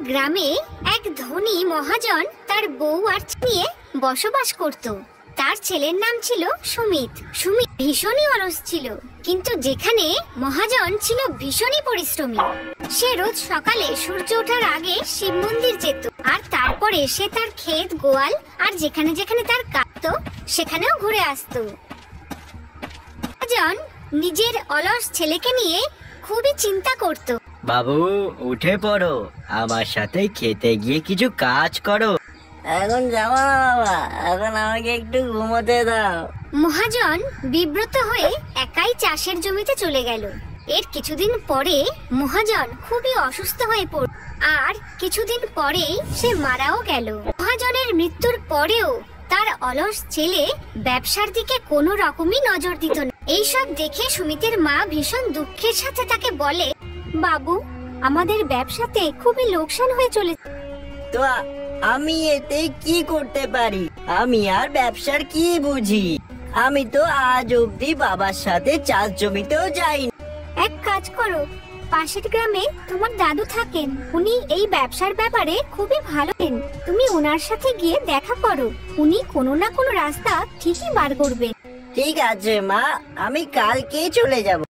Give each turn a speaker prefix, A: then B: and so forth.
A: গ্রামে এক ধনী মহাজন তার বউ আর নিয়ে বসবাস করত। তার ছেলের নাম ছিল সুমিত। সুমিত ভীষণই অলস ছিল, কিন্তু যেখানে মহাজন ছিল ভীষণই পরিশ্রমী। সে রোজ সকালে সূর্য ওঠার আগে শিব মন্দির যেত, আর তারপরে সে তার ক্ষেত, গোয়াল আর যেখানে যেখানে তার কাজ সেখানেও ঘুরে আসতো। মহাজন নিজের অলস ছেলেকে নিয়ে খুবই চিন্তা করত।
B: বাবু, উঠে পড়ো, আমার সাথে খেতে গিয়ে কিছু কাজ করো।
C: এখন যাবো না বাবা, এখন আমাকে একটু ঘুমোতে দাও।
A: মহাজন বিব্রত হয়ে একাই চাষের জমিতে চলে গেল। এর কিছুদিন পরে মহাজন খুবই অসুস্থ হয়ে পড়ল, আর কিছুদিন পরেই সে মারাও গেল। মহাজনের মৃত্যুর পরেও তার অলস ছেলে ব্যবসার দিকে কোনো রকমই নজর দিত না। এইসব দেখে সুমিতের মা ভীষণ দুঃখের সাথে তাকে বলে, বাবু, আমাদের ব্যবসাতে খুবই লোকসান হয়ে চলেছে।
C: তো আমি এতে কি করতে পারি? আমি আর ব্যবসার কি বুঝি? আমি তো আজ অব্দি বাবার সাথে চাষ জমিতেও যাইনি।
A: এক কাজ করো, পাশের গ্রামে তোমার দাদু থাকেন, উনি এই ব্যবসার ব্যাপারে খুবই ভালো। তুমি ওনার সাথে গিয়ে দেখা করো, উনি কোনো না কোনো রাস্তা ঠিকই বার করবেন।
C: ঠিক আছে মা, আমি কালকেই চলে যাব।